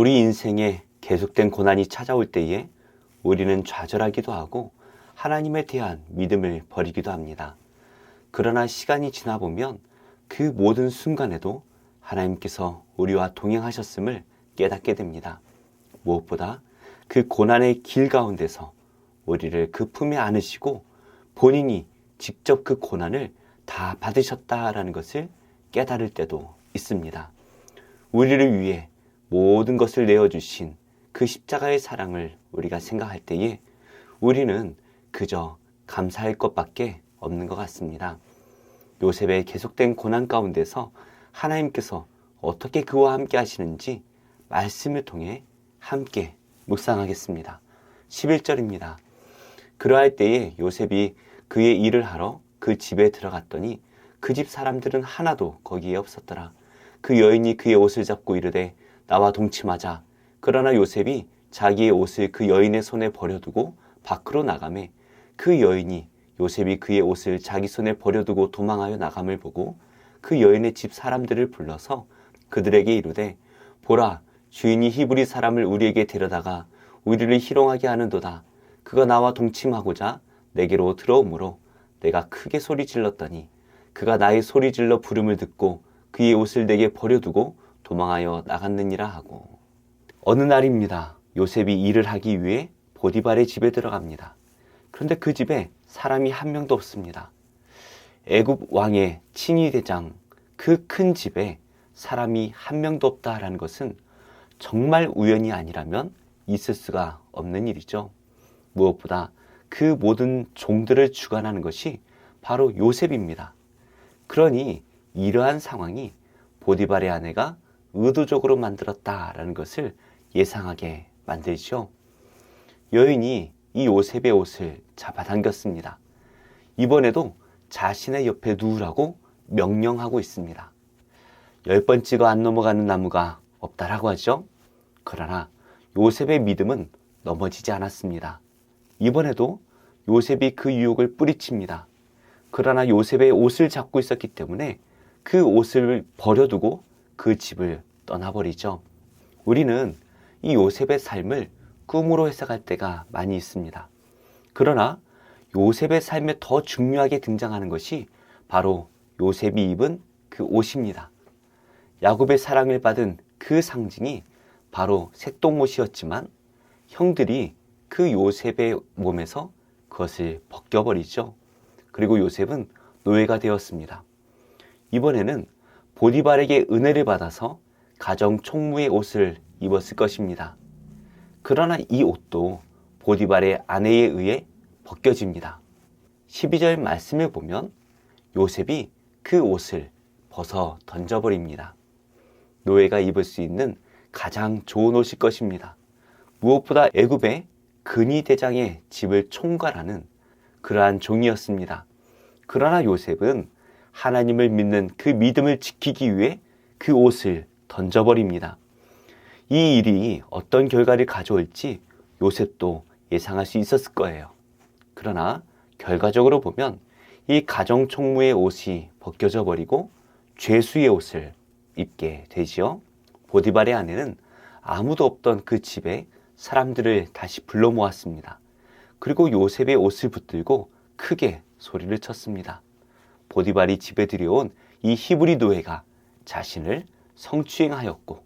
우리 인생에 계속된 고난이 찾아올 때에 우리는 좌절하기도 하고 하나님에 대한 믿음을 버리기도 합니다. 그러나 시간이 지나 보면 그 모든 순간에도 하나님께서 우리와 동행하셨음을 깨닫게 됩니다. 무엇보다 그 고난의 길 가운데서 우리를 그 품에 안으시고 본인이 직접 그 고난을 다 받으셨다라는 것을 깨달을 때도 있습니다. 우리를 위해 모든 것을 내어주신 그 십자가의 사랑을 우리가 생각할 때에 우리는 그저 감사할 것밖에 없는 것 같습니다. 요셉의 계속된 고난 가운데서 하나님께서 어떻게 그와 함께 하시는지 말씀을 통해 함께 묵상하겠습니다. 11절입니다. 그러할 때에 요셉이 그의 일을 하러 그 집에 들어갔더니 그 집 사람들은 하나도 거기에 없었더라. 그 여인이 그의 옷을 잡고 이르되 나와 동침하자. 그러나 요셉이 자기의 옷을 그 여인의 손에 버려두고 밖으로 나가매 그 여인이 요셉이 그의 옷을 자기 손에 버려두고 도망하여 나감을 보고 그 여인의 집 사람들을 불러서 그들에게 이르되 보라, 주인이 히브리 사람을 우리에게 데려다가 우리를 희롱하게 하는도다. 그가 나와 동침하고자 내게로 들어오므로 내가 크게 소리 질렀더니 그가 나의 소리 질러 부름을 듣고 그의 옷을 내게 버려두고 도망하여 나갔느니라 하고. 어느 날입니다. 요셉이 일을 하기 위해 보디발의 집에 들어갑니다. 그런데 그 집에 사람이 한 명도 없습니다. 애굽 왕의 친위 대장 그 큰 집에 사람이 한 명도 없다라는 것은 정말 우연이 아니라면 있을 수가 없는 일이죠. 무엇보다 그 모든 종들을 주관하는 것이 바로 요셉입니다. 그러니 이러한 상황이 보디발의 아내가 의도적으로 만들었다라는 것을 예상하게 만들죠. 여인이 이 요셉의 옷을 잡아당겼습니다. 이번에도 자신의 옆에 누우라고 명령하고 있습니다. 10번 찍어 안 넘어가는 나무가 없다라고 하죠. 그러나 요셉의 믿음은 넘어지지 않았습니다. 이번에도 요셉이 그 유혹을 뿌리칩니다. 그러나 요셉의 옷을 잡고 있었기 때문에 그 옷을 버려두고 그 집을 떠나버리죠. 우리는 이 요셉의 삶을 꿈으로 해석할 때가 많이 있습니다. 그러나 요셉의 삶에 더 중요하게 등장하는 것이 바로 요셉이 입은 그 옷입니다. 야곱의 사랑을 받은 그 상징이 바로 색동옷이었지만 형들이 그 요셉의 몸에서 그것을 벗겨버리죠. 그리고 요셉은 노예가 되었습니다. 이번에는 보디발에게 은혜를 받아서 가정 총무의 옷을 입었을 것입니다. 그러나 이 옷도 보디발의 아내에 의해 벗겨집니다. 12절 말씀을 보면 요셉이 그 옷을 벗어 던져버립니다. 노예가 입을 수 있는 가장 좋은 옷일 것입니다. 무엇보다 애굽의 근위 대장의 집을 총괄하는 그러한 종이었습니다. 그러나 요셉은 하나님을 믿는 그 믿음을 지키기 위해 그 옷을 던져버립니다. 이 일이 어떤 결과를 가져올지 요셉도 예상할 수 있었을 거예요. 그러나 결과적으로 보면 이 가정 총무의 옷이 벗겨져 버리고 죄수의 옷을 입게 되지요. 보디발의 아내는 아무도 없던 그 집에 사람들을 다시 불러 모았습니다. 그리고 요셉의 옷을 붙들고 크게 소리를 쳤습니다. 보디발이 집에 들여온 이 히브리 노예가 자신을 성추행하였고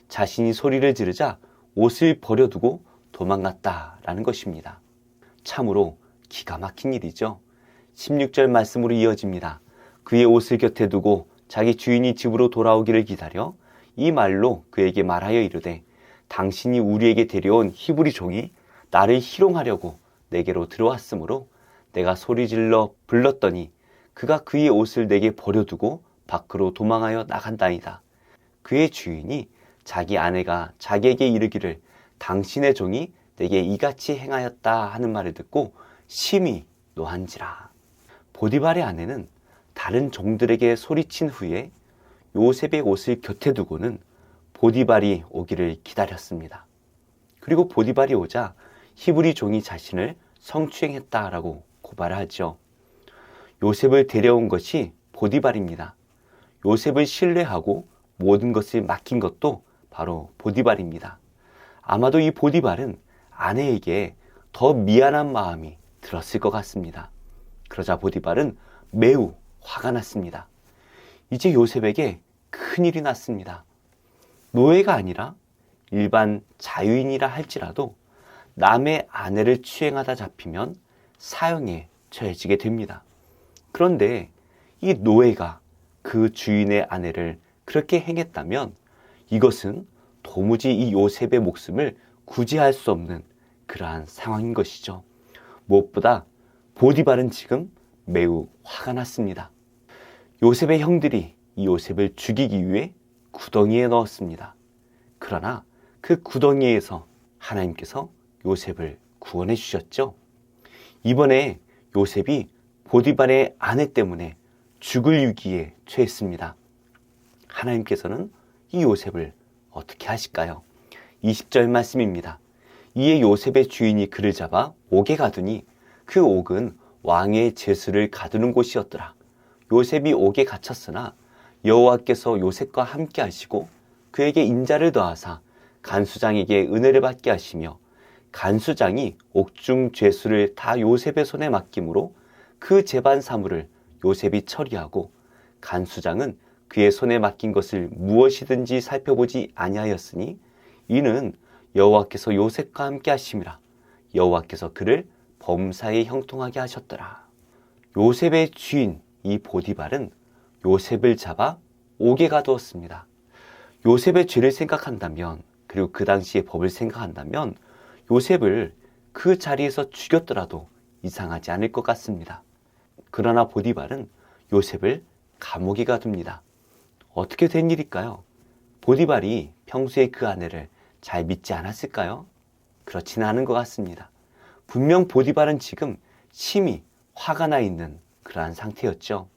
자신이 소리를 지르자 옷을 버려두고 도망갔다라는 것입니다. 참으로 기가 막힌 일이죠. 16절 말씀으로 이어집니다. 그의 옷을 곁에 두고 자기 주인이 집으로 돌아오기를 기다려 이 말로 그에게 말하여 이르되 당신이 우리에게 데려온 히브리 종이 나를 희롱하려고 내게로 들어왔으므로 내가 소리질러 불렀더니 그가 그의 옷을 내게 버려두고 밖으로 도망하여 나간다이다. 그의 주인이 자기 아내가 자기에게 이르기를 당신의 종이 내게 이같이 행하였다 하는 말을 듣고 심히 노한지라. 보디발의 아내는 다른 종들에게 소리친 후에 요셉의 옷을 곁에 두고는 보디발이 오기를 기다렸습니다. 그리고 보디발이 오자 히브리 종이 자신을 성추행했다라고 고발을 하죠. 요셉을 데려온 것이 보디발입니다. 요셉을 신뢰하고 모든 것을 맡긴 것도 바로 보디발입니다. 아마도 이 보디발은 아내에게 더 미안한 마음이 들었을 것 같습니다. 그러자 보디발은 매우 화가 났습니다. 이제 요셉에게 큰일이 났습니다. 노예가 아니라 일반 자유인이라 할지라도 남의 아내를 추행하다 잡히면 사형에 처해지게 됩니다. 그런데 이 노예가 그 주인의 아내를 그렇게 행했다면 이것은 도무지 이 요셉의 목숨을 구제할 수 없는 그러한 상황인 것이죠. 무엇보다 보디발은 지금 매우 화가 났습니다. 요셉의 형들이 이 요셉을 죽이기 위해 구덩이에 넣었습니다. 그러나 그 구덩이에서 하나님께서 요셉을 구원해 주셨죠. 이번에 요셉이 보디발의 아내 때문에 죽을 위기에 처했습니다. 하나님께서는 이 요셉을 어떻게 하실까요? 20절 말씀입니다. 이에 요셉의 주인이 그를 잡아 옥에 가두니 그 옥은 왕의 제수를 가두는 곳이었더라. 요셉이 옥에 갇혔으나 여호와께서 요셉과 함께 하시고 그에게 인자를 더하사 간수장에게 은혜를 받게 하시며 간수장이 옥중 죄수를 다 요셉의 손에 맡김으로 그 재반 사물을 요셉이 처리하고 간수장은 그의 손에 맡긴 것을 무엇이든지 살펴보지 아니하였으니 이는 여호와께서 요셉과 함께 하심이라. 여호와께서 그를 범사에 형통하게 하셨더라. 요셉의 주인 이 보디발은 요셉을 잡아 옥에 가두었습니다. 요셉의 죄를 생각한다면 그리고 그 당시의 법을 생각한다면 요셉을 그 자리에서 죽였더라도 이상하지 않을 것 같습니다. 그러나 보디발은 요셉을 감옥에 가둡니다. 어떻게 된 일일까요? 보디발이 평소에 그 아내를 잘 믿지 않았을까요? 그렇지는 않은 것 같습니다. 분명 보디발은 지금 심히 화가 나 있는 그러한 상태였죠.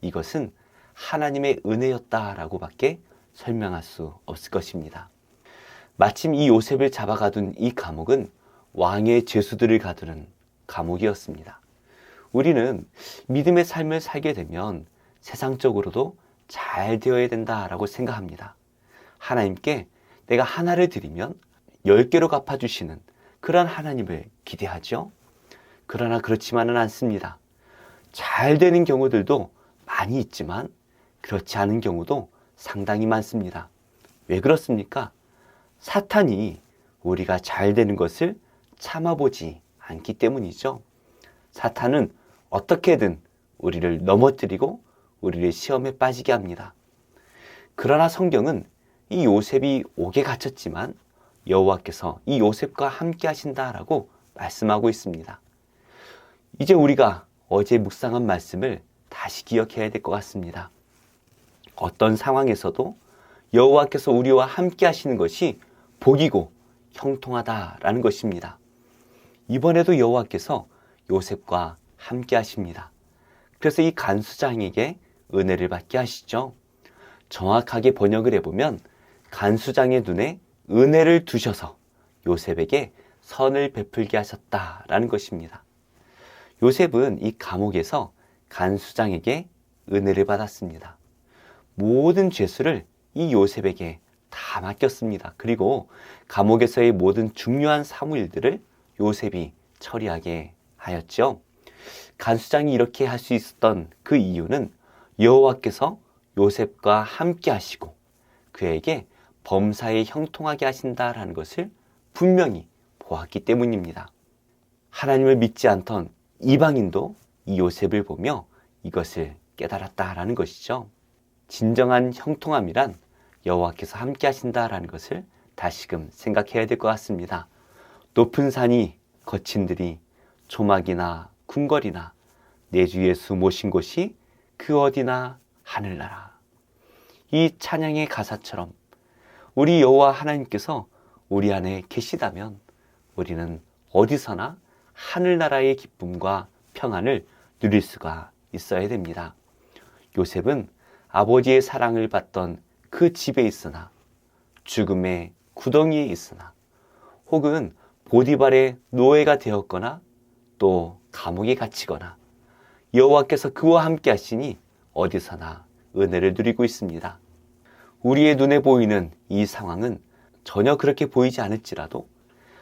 이것은 하나님의 은혜였다라고 밖에 설명할 수 없을 것입니다. 마침 이 요셉을 잡아가둔 이 감옥은 왕의 죄수들을 가두는 감옥이었습니다. 우리는 믿음의 삶을 살게 되면 세상적으로도 잘 되어야 된다라고 생각합니다. 하나님께 내가 하나를 드리면 10개로 갚아주시는 그런 하나님을 기대하죠. 그러나 그렇지만은 않습니다. 잘 되는 경우들도 많이 있지만 그렇지 않은 경우도 상당히 많습니다. 왜 그렇습니까? 사탄이 우리가 잘 되는 것을 참아보지 않기 때문이죠. 사탄은 어떻게든 우리를 넘어뜨리고 우리를 시험에 빠지게 합니다. 그러나 성경은 이 요셉이 옥에 갇혔지만 여호와께서 이 요셉과 함께 하신다라고 말씀하고 있습니다. 이제 우리가 어제 묵상한 말씀을 다시 기억해야 될 것 같습니다. 어떤 상황에서도 여호와께서 우리와 함께 하시는 것이 복이고 형통하다라는 것입니다. 이번에도 여호와께서 요셉과 함께 하십니다. 그래서 이 간수장에게 은혜를 받게 하시죠. 정확하게 번역을 해보면 간수장의 눈에 은혜를 두셔서 요셉에게 선을 베풀게 하셨다라는 것입니다. 요셉은 이 감옥에서 간수장에게 은혜를 받았습니다. 모든 죄수를 이 요셉에게 다 맡겼습니다. 그리고 감옥에서의 모든 중요한 사무일들을 요셉이 처리하게 하였죠. 간수장이 이렇게 할 수 있었던 그 이유는 여호와께서 요셉과 함께 하시고 그에게 범사에 형통하게 하신다라는 것을 분명히 보았기 때문입니다. 하나님을 믿지 않던 이방인도 이 요셉을 보며 이것을 깨달았다라는 것이죠. 진정한 형통함이란 여호와께서 함께 하신다라는 것을 다시금 생각해야 될 것 같습니다. 높은 산이 거친 들이 조막이나 궁궐이나 내 주 예수 모신 곳이 그 어디나 하늘나라. 이 찬양의 가사처럼 우리 여호와 하나님께서 우리 안에 계시다면 우리는 어디서나 하늘나라의 기쁨과 평안을 누릴 수가 있어야 됩니다. 요셉은 아버지의 사랑을 받던 그 집에 있으나 죽음의 구덩이에 있으나 혹은 보디발의 노예가 되었거나 또 감옥에 갇히거나 여호와께서 그와 함께 하시니 어디서나 은혜를 누리고 있습니다. 우리의 눈에 보이는 이 상황은 전혀 그렇게 보이지 않을지라도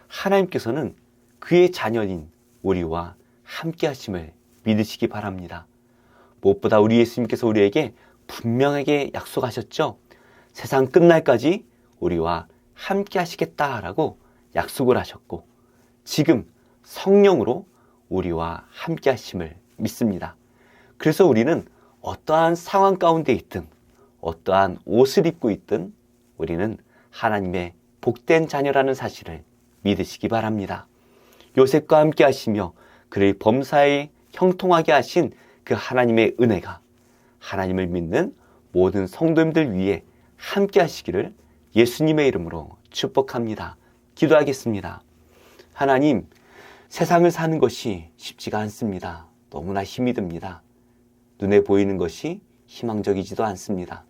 하나님께서는 그의 자녀인 우리와 함께 하심을 믿으시기 바랍니다. 무엇보다 우리 예수님께서 우리에게 분명하게 약속하셨죠. 세상 끝날까지 우리와 함께 하시겠다라고 약속을 하셨고, 지금 성령으로 우리와 함께 하심을 믿습니다. 그래서 우리는 어떠한 상황 가운데 있든 어떠한 옷을 입고 있든 우리는 하나님의 복된 자녀라는 사실을 믿으시기 바랍니다. 요셉과 함께 하시며 그를 범사에 형통하게 하신 그 하나님의 은혜가 하나님을 믿는 모든 성도님들 위해 함께 하시기를 예수님의 이름으로 축복합니다. 기도하겠습니다. 하나님, 세상을 사는 것이 쉽지가 않습니다. 너무나 힘이 듭니다. 눈에 보이는 것이 희망적이지도 않습니다.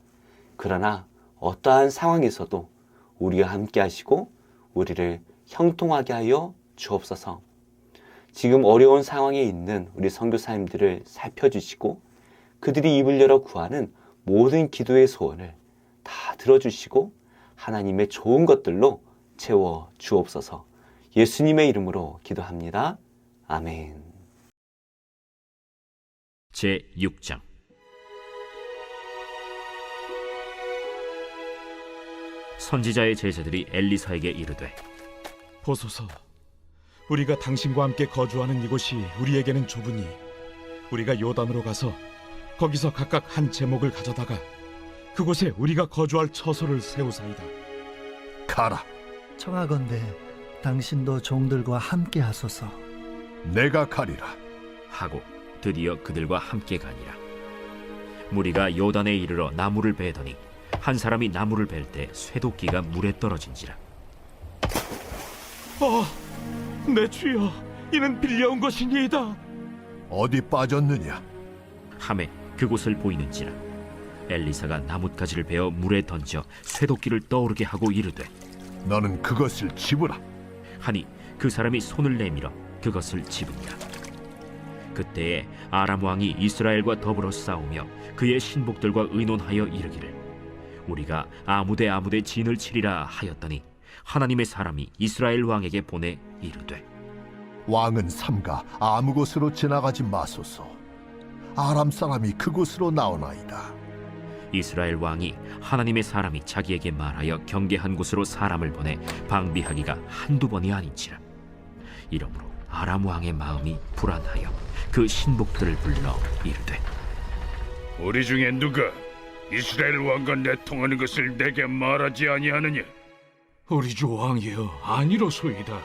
그러나 어떠한 상황에서도 우리와 함께 하시고 우리를 형통하게 하여 주옵소서. 지금 어려운 상황에 있는 우리 선교사님들을 살펴주시고 그들이 입을 열어 구하는 모든 기도의 소원을 다 들어주시고 하나님의 좋은 것들로 채워 주옵소서. 예수님의 이름으로 기도합니다. 아멘. 제6장. 선지자의 제자들이 엘리사에게 이르되, 보소서, 우리가 당신과 함께 거주하는 이곳이 우리에게는 좁으니 우리가 요단으로 가서 거기서 각각 한 제목을 가져다가 그곳에 우리가 거주할 처소를 세우사이다. 가라. 청하건대 당신도 종들과 함께 하소서. 내가 가리라. 하고 드디어 그들과 함께 가니라. 무리가 요단에 이르러 나무를 베더니 한 사람이 나무를 벨 때 쇠도끼가 물에 떨어진지라. 내 주여, 이는 빌려온 것이니이다. 어디 빠졌느냐? 함에 그곳을 보이는지라. 엘리사가 나뭇가지를 베어 물에 던져 쇠도끼를 떠오르게 하고 이르되, 너는 그것을 집으라. 하니 그 사람이 손을 내밀어 그것을 집으니라. 그때에 아람 왕이 이스라엘과 더불어 싸우며 그의 신복들과 의논하여 이르기를, 우리가 아무데 진을 치리라 하였더니 하나님의 사람이 이스라엘 왕에게 보내 이르되, 왕은 삼가 아무 곳으로 지나가지 마소서. 아람 사람이 그곳으로 나오나이다. 이스라엘 왕이 하나님의 사람이 자기에게 말하여 경계한 곳으로 사람을 보내 방비하기가 한두 번이 아닌지라. 이러므로 아람 왕의 마음이 불안하여 그 신복들을 불러 이르되, 우리 중에 누가 이스라엘 왕과 내통하는 것을 내게 말하지 아니하느냐? 우리 주 왕이여, 아니로소이다.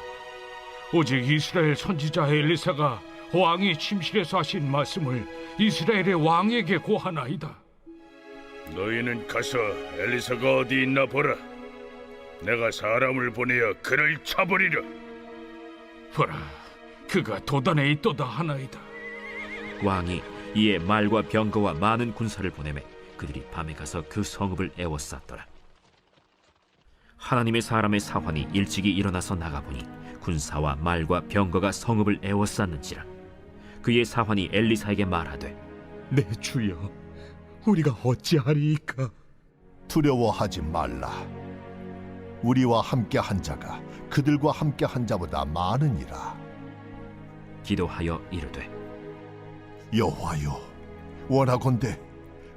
오직 이스라엘 선지자 엘리사가 왕이 침실에서 하신 말씀을 이스라엘의 왕에게 고하나이다. 너희는 가서 엘리사가 어디 있나 보라. 내가 사람을 보내어 그를 쳐버리라. 보라, 그가 도단에 있도다 하나이다. 왕이 이에 말과 병거와 많은 군사를 보내매 그들이 밤에 가서 그 성읍을 에워쌌더라. 하나님의 사람의 사환이 일찍이 일어나서 나가보니 군사와 말과 병거가 성읍을 에워쌌는지라. 그의 사환이 엘리사에게 말하되, 내 주여, 우리가 어찌하리이까? 두려워하지 말라. 우리와 함께 한 자가 그들과 함께 한 자보다 많으니라. 기도하여 이르되, 여호와여, 원하건대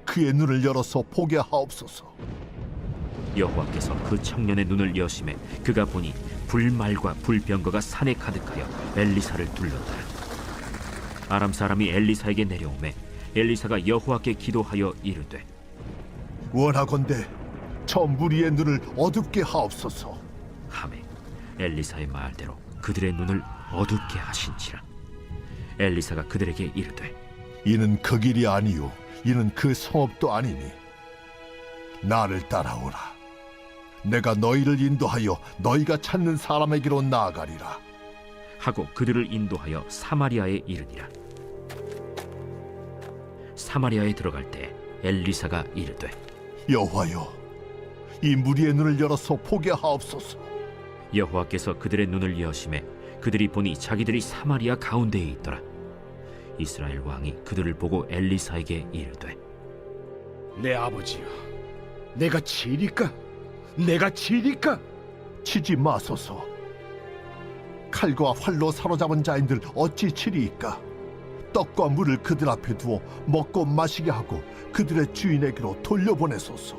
그의 눈을 열어서 보게 하옵소서. 여호와께서 그 청년의 눈을 여심해 그가 보니 불말과 불병거가 산에 가득하여 엘리사를 둘렀더라. 아람 사람이 엘리사에게 내려오매 엘리사가 여호와께 기도하여 이르되, 원하건대 저 무리의 눈을 어둡게 하옵소서. 하매 엘리사의 말대로 그들의 눈을 어둡게 하신지라. 엘리사가 그들에게 이르되, 이는 그 길이 아니요 이는 그 성읍도 아니니 나를 따라오라. 내가 너희를 인도하여 너희가 찾는 사람에게로 나아가리라. 하고 그들을 인도하여 사마리아에 이르니라. 사마리아에 들어갈 때 엘리사가 이르되, 여호와여, 이 무리의 눈을 열어서 보게 하옵소서. 여호와께서 그들의 눈을 여심해 그들이 보니 자기들이 사마리아 가운데에 있더라. 이스라엘 왕이 그들을 보고 엘리사에게 이르되, 내 아버지여, 내가 치리까? 내가 치리까? 치지 마소서. 칼과 활로 사로잡은 자인들 어찌 치리이까? 떡과 물을 그들 앞에 두어 먹고 마시게 하고 그들의 주인에게로 돌려보내소서.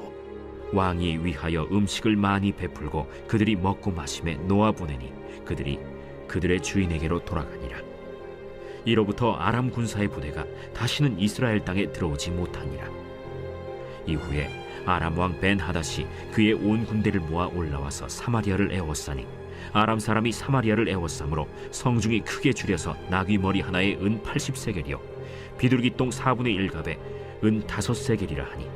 왕이 위하여 음식을 많이 베풀고 그들이 먹고 마심에 놓아 보내니 그들이 그들의 주인에게로 돌아가니라. 이로부터 아람 군사의 부대가 다시는 이스라엘 땅에 들어오지 못하니라. 이후에 아람 왕 벤하닷이 그의 온 군대를 모아 올라와서 사마리아를 에워싸니 아람 사람이 사마리아를 에워싸므로 성중이 크게 줄여서 나귀 머리 하나에 은 80세겔이요 비둘기 똥 4분의 1갑에 은 5세겔이라 하니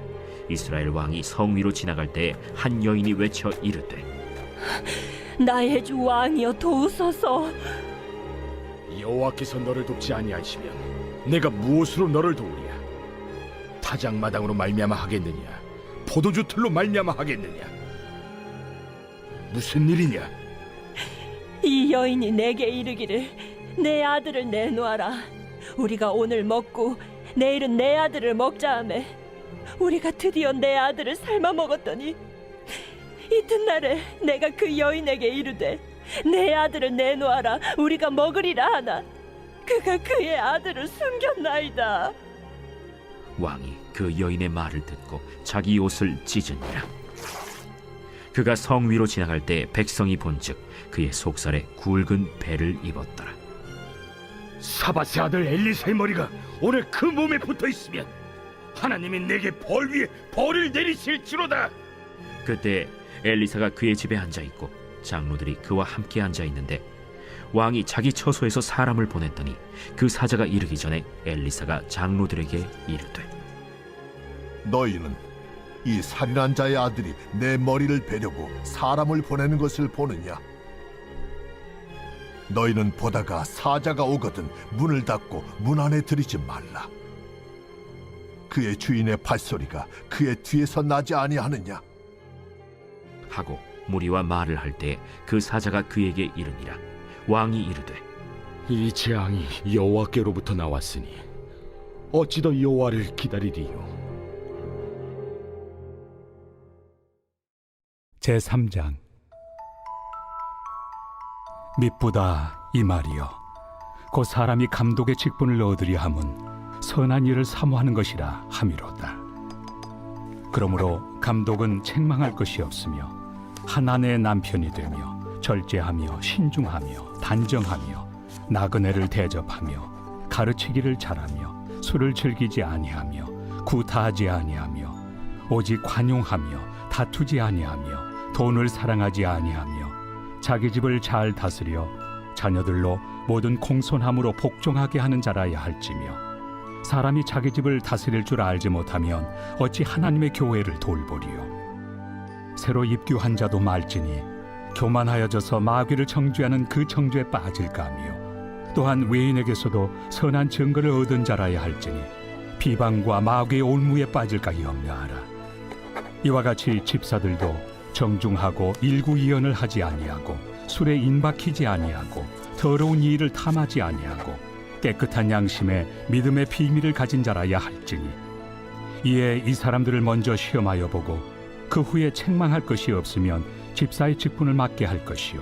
이스라엘 왕이 성 위로 지나갈 때에 한 여인이 외쳐 이르되 나의 주 왕이여 도우소서. 여호와께서 너를 돕지 아니하시면 내가 무엇으로 너를 도우랴? 타작마당으로 말미암아 하겠느냐? 포도주 틀로 말미암아 하겠느냐? 무슨 일이냐? 이 여인이 내게 이르기를 내 아들을 내놓아라. 우리가 오늘 먹고 내일은 내 아들을 먹자 하매 우리가 드디어 내 아들을 삶아 먹었더니 이튿날에 내가 그 여인에게 이르되 내 아들을 내놓아라 우리가 먹으리라 하나 그가 그의 아들을 숨겼나이다. 왕이 그 여인의 말을 듣고 자기 옷을 찢으니라. 그가 성 위로 지나갈 때 백성이 본즉 그의 속살에 굵은 배를 입었더라. 사밧의 아들 엘리사의 머리가 오늘 그 몸에 붙어 있으면 하나님이 내게 벌 위에 벌을 내리실지로다. 그때 엘리사가 그의 집에 앉아 있고 장로들이 그와 함께 앉아 있는데 왕이 자기 처소에서 사람을 보냈더니 그 사자가 이르기 전에 엘리사가 장로들에게 이르되 너희는 이 살인한 자의 아들이 내 머리를 베려고 사람을 보내는 것을 보느냐? 너희는 보다가 사자가 오거든 문을 닫고 문 안에 들이지 말라. 그의 주인의 발소리가 그의 뒤에서 나지 아니하느냐? 하고 무리와 말을 할 때 그 사자가 그에게 이르니라. 왕이 이르되 이 재앙이 여호와께로부터 나왔으니 어찌 더 여호와를 기다리리요? 제3장 밉보다 이 말이여 곧 사람이 감독의 직분을 얻으려 함은 선한 일을 사모하는 것이라 함이로다. 그러므로 감독은 책망할 것이 없으며 한 아내의 남편이 되며 절제하며 신중하며 단정하며 나그네를 대접하며 가르치기를 잘하며 술을 즐기지 아니하며 구타하지 아니하며 오직 관용하며 다투지 아니하며 돈을 사랑하지 아니하며 자기 집을 잘 다스려 자녀들로 모든 공손함으로 복종하게 하는 자라야 할지며 사람이 자기 집을 다스릴 줄 알지 못하면 어찌 하나님의 교회를 돌보리요? 새로 입교한 자도 말지니 교만하여져서 마귀를 정죄하는 그 정죄에 빠질까 하며 또한 외인에게서도 선한 증거를 얻은 자라야 할지니 비방과 마귀의 올무에 빠질까 염려하라. 이와 같이 집사들도 정중하고 일구이연을 하지 아니하고 술에 인박히지 아니하고 더러운 이의를 탐하지 아니하고 깨끗한 양심에 믿음의 비밀을 가진 자라야 할지니 이에 이 사람들을 먼저 시험하여 보고 그 후에 책망할 것이 없으면 집사의 직분을 맡게 할 것이요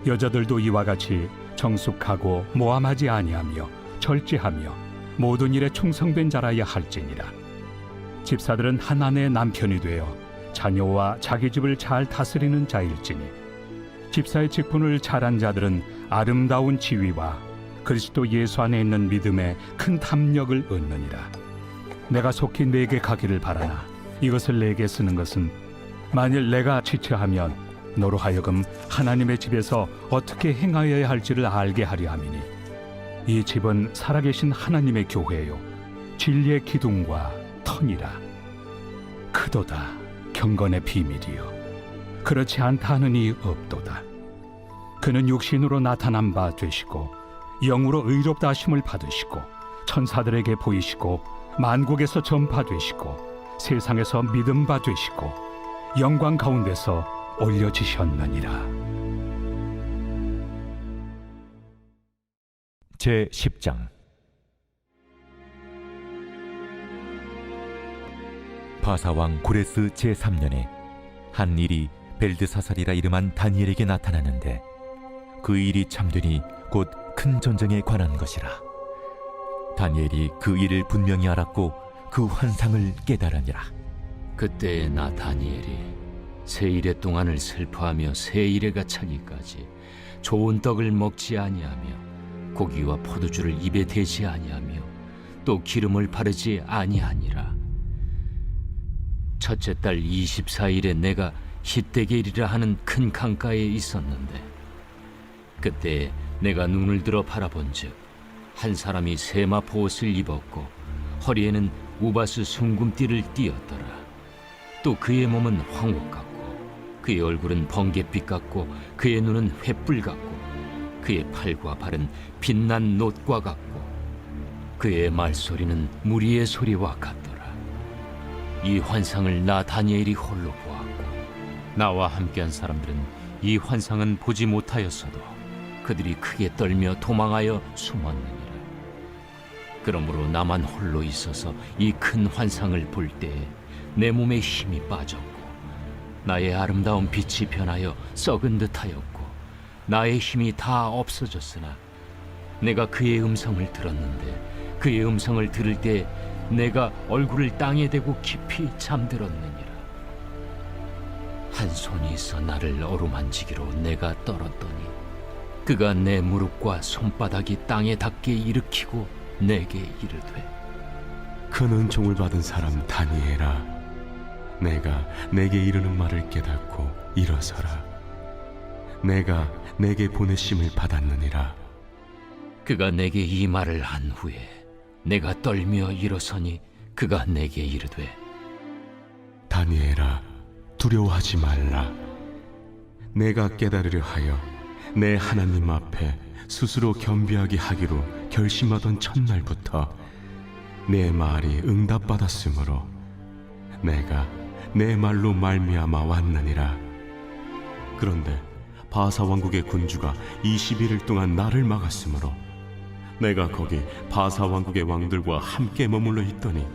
여자들도 이와 같이 정숙하고 모함하지 아니하며 절제하며 모든 일에 충성된 자라야 할지니라. 집사들은 한 아내의 남편이 되어 자녀와 자기 집을 잘 다스리는 자일지니 집사의 직분을 잘한 자들은 아름다운 지위와 그리스도 예수 안에 있는 믿음에 큰 탐력을 얻느니라. 내가 속히 내게 가기를 바라나 이것을 내게 쓰는 것은 만일 내가 지체하면 너로 하여금 하나님의 집에서 어떻게 행하여야 할지를 알게 하려 함이니 이 집은 살아계신 하나님의 교회요 진리의 기둥과 터니라. 크도다 경건의 비밀이요 그렇지 않다 하는 이 없도다. 그는 육신으로 나타난 바 되시고 영으로 의롭다 하심을 받으시고 천사들에게 보이시고 만국에서 전파되시고 세상에서 믿음 바 되시고 영광 가운데서 올려지셨느니라. 제10장 바사왕 고레스 제3년에 한 일이 벨드사살이라 이름한 다니엘에게 나타나는데 그 일이 참되니 곧 큰 전쟁에 관한 것이라. 다니엘이 그 일을 분명히 알았고 그 환상을 깨달으니라. 그때 나 다니엘이 세 일의 동안을 슬퍼하며 세 일에가 차기까지 좋은 떡을 먹지 아니하며 고기와 포도주를 입에 대지 아니하며 또 기름을 바르지 아니하니라. 첫째 달 24일에 내가 hit대겔이라 하는 큰 강가에 있었는데 그때 내가 눈을 들어 바라본즉 한 사람이 세마포 옷을 입었고 허리에는 우바스 숭금띠를 띠었더라. 또 그의 몸은 황옥 같고 그의 얼굴은 번갯빛 같고 그의 눈은 횃불 같고 그의 팔과 발은 빛난 놋과 같고 그의 말소리는 무리의 소리와 같더라. 이 환상을 나 다니엘이 홀로 보았고 나와 함께한 사람들은 이 환상은 보지 못하였어도 그들이 크게 떨며 도망하여 숨었느니라. 그러므로 나만 홀로 있어서 이 큰 환상을 볼 때에 내 몸에 힘이 빠졌고 나의 아름다운 빛이 변하여 썩은 듯하였고 나의 힘이 다 없어졌으나 내가 그의 음성을 들었는데 그의 음성을 들을 때 내가 얼굴을 땅에 대고 깊이 잠들었느니라. 한 손이 있어 나를 어루만지기로 내가 떨었더니 그가 내 무릎과 손바닥이 땅에 닿게 일으키고 내게 이르되 큰 은총을 받은 사람 다니엘아, 내가 내게 이르는 말을 깨닫고 일어서라. 내가 내게 보내심을 받았느니라. 그가 내게 이 말을 한 후에 내가 떨며 일어서니 그가 내게 이르되 다니엘아, 두려워하지 말라. 내가 깨달으려 하여 내 하나님 앞에 스스로 겸비하게 하기로 결심하던 첫날부터 내 말이 응답받았으므로 내가 내 말로 말미암아 왔느니라. 그런데 바사 왕국의 군주가 21일 동안 나를 막았으므로 내가 거기 바사 왕국의 왕들과 함께 머물러 있더니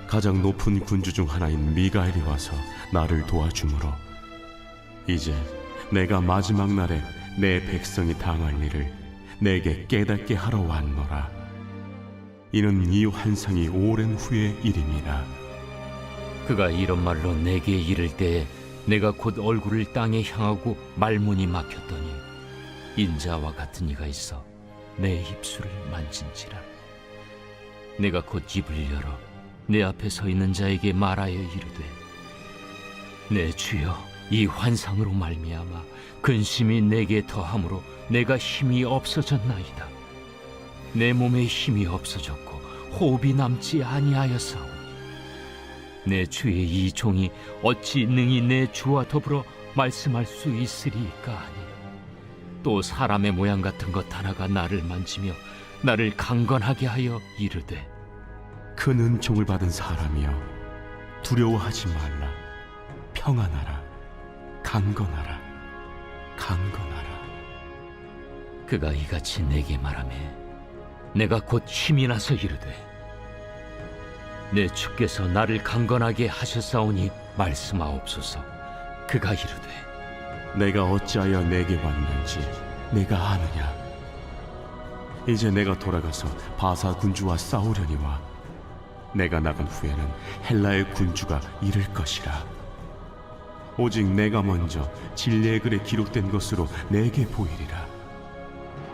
가장 높은 군주 중 하나인 미가엘이 와서 나를 도와주므로 이제 내가 마지막 날에 내 백성이 당할 일을 내게 깨닫게 하러 왔노라. 이는 이 환상이 오랜 후의 일임이라. 그가 이런 말로 내게 이를 때에 내가 곧 얼굴을 땅에 향하고 말문이 막혔더니 인자와 같은 이가 있어 내 입술을 만진지라. 내가 곧 입을 열어 내 앞에 서 있는 자에게 말하여 이르되 내 주여, 이 환상으로 말미암아 근심이 내게 더함으로 내가 힘이 없어졌나이다. 내 몸에 힘이 없어졌고 호흡이 남지 아니하였사오니 내 주의 이 종이 어찌 능히 내 주와 더불어 말씀할 수 있으리까 하니 또 사람의 모양 같은 것 하나가 나를 만지며 나를 강건하게 하여 이르되 큰 은총을 받은 사람이여, 두려워하지 말라. 평안하라. 강건하라. 강건하라. 그가 이같이 내게 말하매 내가 곧 힘이 나서 이르되 내 주께서 나를 강건하게 하셨사오니 말씀하옵소서. 그가 이르되 내가 어찌하여 내게 왔는지 내가 아느냐. 이제 내가 돌아가서 바사 군주와 싸우려니와 내가 나간 후에는 헬라의 군주가 이를 것이라. 오직 내가 먼저 진리의 글에 기록된 것으로 내게 보이리라.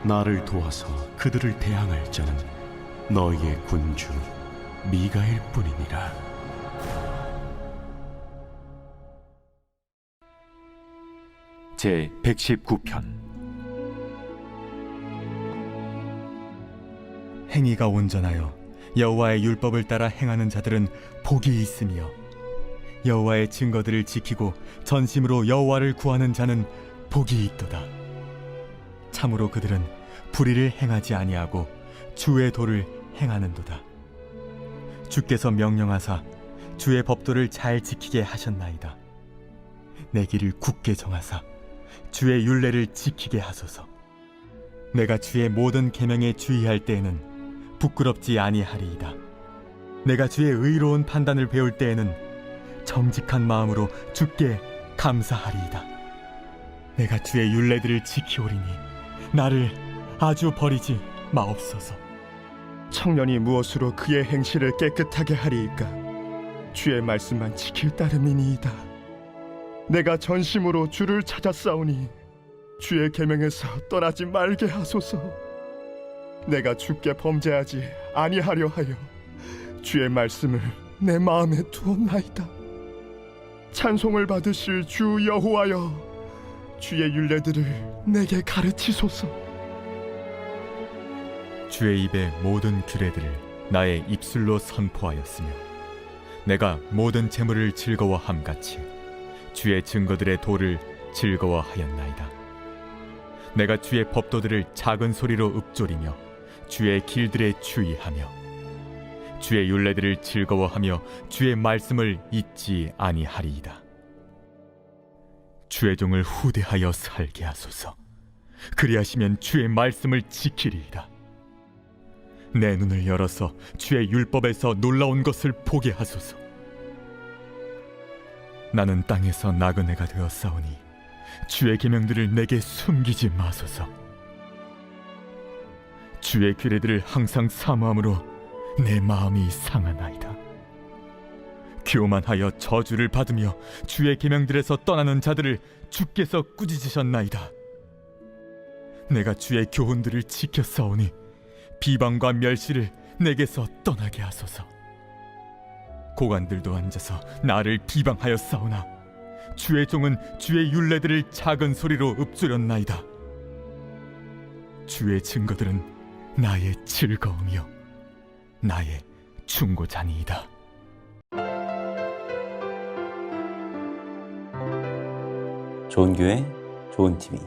나를 도와서 그들을 대항할 자는 너희의 군주 미가엘 뿐이니라. 제 119편. 행위가 온전하여 여호와의 율법을 따라 행하는 자들은 복이 있으며 여호와의 증거들을 지키고 전심으로 여호와를 구하는 자는 복이 있도다. 참으로 그들은 불의를 행하지 아니하고 주의 도를 행하는도다. 주께서 명령하사 주의 법도를 잘 지키게 하셨나이다. 내 길을 굳게 정하사 주의 율례를 지키게 하소서. 내가 주의 모든 계명에 주의할 때에는 부끄럽지 아니하리이다. 내가 주의 의로운 판단을 배울 때에는 정직한 마음으로 주께 감사하리이다. 내가 주의 율례들을 지키오리니 나를 아주 버리지 마옵소서. 청년이 무엇으로 그의 행실을 깨끗하게 하리이까? 주의 말씀만 지킬 따름이니이다. 내가 전심으로 주를 찾았사오니 주의 계명에서 떠나지 말게 하소서. 내가 주께 범죄하지 아니하려 하여 주의 말씀을 내 마음에 두었나이다. 찬송을 받으실 주 여호와여, 주의 율례들을 내게 가르치소서. 주의 입의 모든 규례들을 나의 입술로 선포하였으며 내가 모든 재물을 즐거워함같이 주의 증거들의 도를 즐거워하였나이다. 내가 주의 법도들을 작은 소리로 읊조리며 주의 길들에 주의하며 주의 율례들을 즐거워하며 주의 말씀을 잊지 아니하리이다. 주의 종을 후대하여 살게 하소서. 그리하시면 주의 말씀을 지키리이다. 내 눈을 열어서 주의 율법에서 놀라운 것을 보게 하소서. 나는 땅에서 나그네가 되었사오니 주의 계명들을 내게 숨기지 마소서. 주의 규례들을 항상 사모함으로 내 마음이 상하나이다. 교만하여 저주를 받으며 주의 계명들에서 떠나는 자들을 주께서 꾸짖으셨나이다. 내가 주의 교훈들을 지켰사오니 비방과 멸시를 내게서 떠나게 하소서. 고관들도 앉아서 나를 비방하였사오나 주의 종은 주의 율례들을 작은 소리로 읊조렸나이다. 주의 증거들은 나의 즐거움이요 나의 충고자니이다. 좋은 교회, 좋은 TV.